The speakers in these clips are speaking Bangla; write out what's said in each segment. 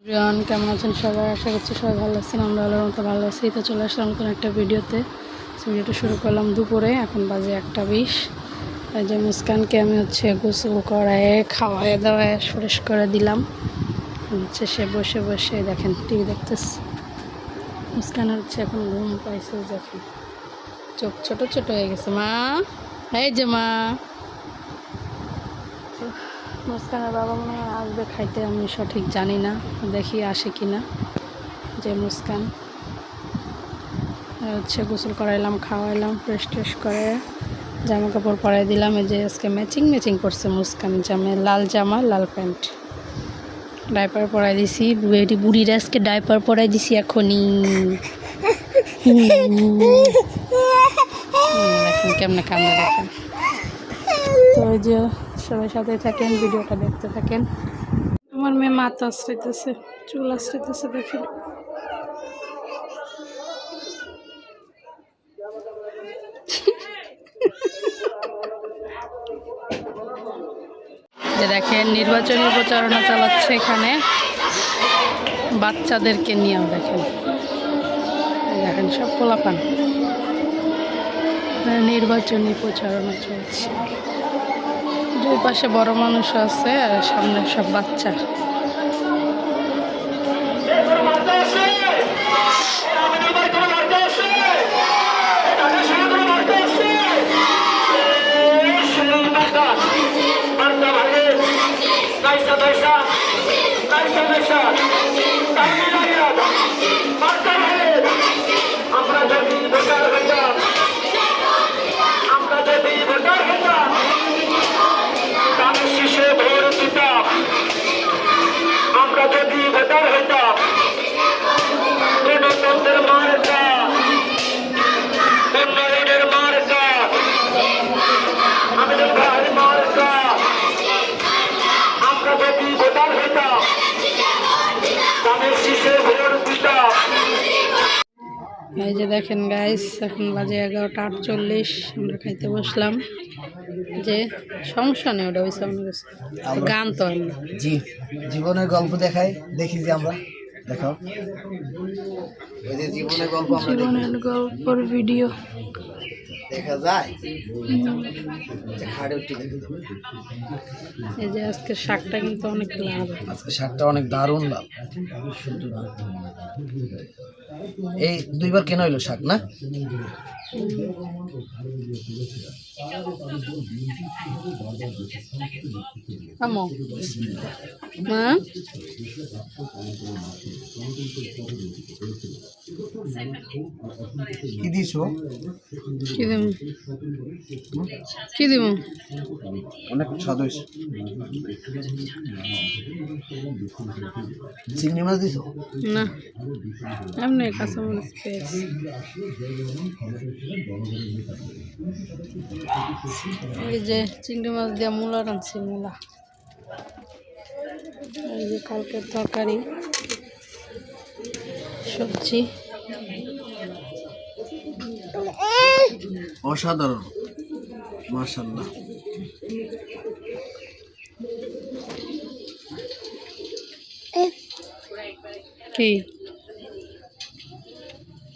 রিয়ান কেমন আছেন সবাই? আশা করছি সবাই ভালো আছেন। আমরা আল্লাহর মতো ভালো আছি। তো চলে আসলাম নতুন একটা ভিডিওতে। ভিডিওটা শুরু করলাম দুপুরে, এখন বাজে 1:20। এই যে মুস্কানকে আমি গোসল করায় খাওয়ায় দাওয়ায় ফ্রেশ করে দিলাম। সে বসে বসে দেখেন টিভি দেখতেছে। মুস্কান এখন ঘুম পাইছে, দেখেন চোখ ছোট ছোট হয়ে গেছে। মা, এই যে মা। মুস্কানের বাবা মনে হয় আসবে খাইতে, আমি সঠিক জানি না, দেখি আসে কি না। যে মুস্কান গোসল করাইলাম, খাওয়াইলাম, ফ্রেশ ট্রেশ করে জামা কাপড় পরাই দিলাম। এই যে আজকে ম্যাচিং করছে মুস্কান, লাল জামা লাল প্যান্ট। ডাইপার পরাই দিছি, বুড়ির আজকে ডাইপার পরাই দিছি এখনই। দেখেন কেমনে কান্না, দেখেন। তো ওই যে সবাই সাথে থাকেন, ভিডিওটা দেখতে থাকেন। আমার মেয়ে মাথা আশ্রাইতেছে, চুল আশ্রাইতেছে, দেখেন। দেখেন নির্বাচনী প্রচারণা চালাচ্ছে এখানে বাচ্চাদেরকে নিয়েও। দেখেন দেখেন সব পোলাপান, নির্বাচনী প্রচারণা চলছে। দুই পাশে বড় মানুষ আছে আর সামনে সব বাচ্চা। এই যে দেখেন গাইস, এখন বাজে 11:48। আমরা খাইতে বসলাম। যে সমস্যা নেই, ওটা হয়েছে গান তো জি জীবনের গল্প দেখাই, দেখি যে আমরা দেখাও ওই যে জীবনের গল্পের ভিডিও দেখা যায়। এই যে আজকে শাকটা কিন্তু অনেক লাভ, আজকে শাকটা অনেক দারুণ লাভ। শুধু না, এই দুইবার কেন হইলো শাক না? মা কি দিছো? কি দিব? অনেক স্বাদ হয়েছে। চিংড়ি মাছ দিছো? না, এমনি কাঁচামরিচ পেঁয়াজ। এই যে চিংড়ি মাছ দিয়ে মূলা রাঁধছি, মূলা। এই যে কালকের তরকারি, সবজি। অসাধারণ, মাশাআল্লাহ। কি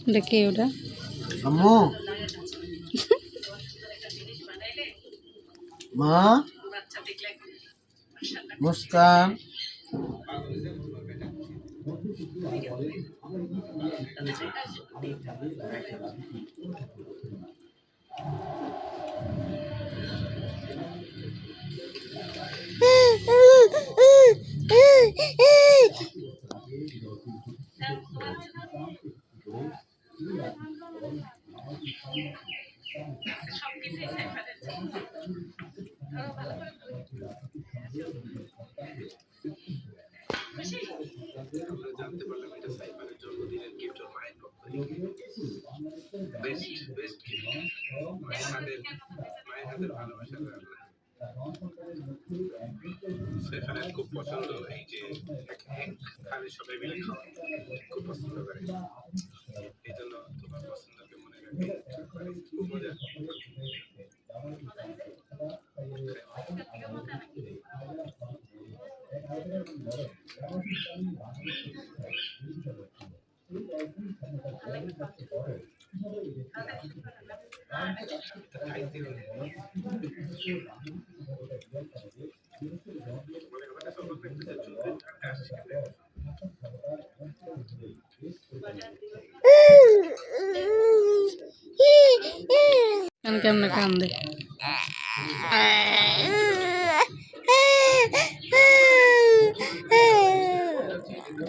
এটা? কি ওটা? আম্মু, মা, মুস্কান। সেখানে খুব পছন্দ, এই যে খালি সবাই মিলে খাওয়া খুব পছন্দ করে, এই জন্য তোমার পছন্দকে মনে রাখি, খুব মজা। কেন কেমনে কান্দে?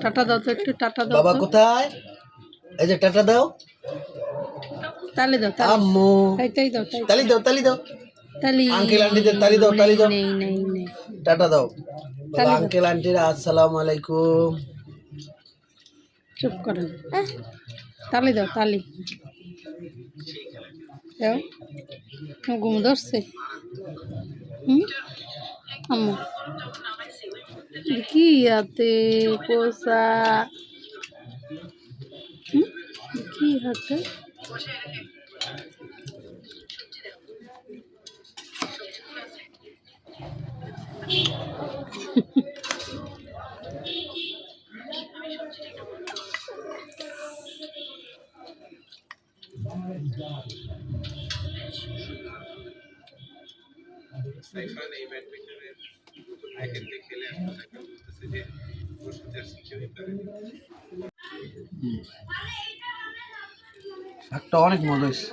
টাটা দাও তো, একটু টাটা দাও বাবা তো। কোথায়? এই যে টাটা দাও। তালি দাও, তালি। আম্মু তাই তাই দাও, তাই তালি দাও, তালি দাও। তালি। আঙ্কেল আন্টিদের তালি দাও, তালি দাও। নেই নেই নেই। টাটা দাও। তালি দাও। আঙ্কেল আন্টিরা আসসালামু আলাইকুম। চুপ করেন। তালি দাও, তালি দাও। ঘুম ধরছে? আম্মু কি হাতে পোষা? কি হাতে? সাইফান এই ব্যাডমিন্টনের র্যাকেট দিয়ে খেলে এখন সাইফান বলতেছে যে ওর সাথে আর কেউই পারেনি। একটা অনেক মজা হয়েছে।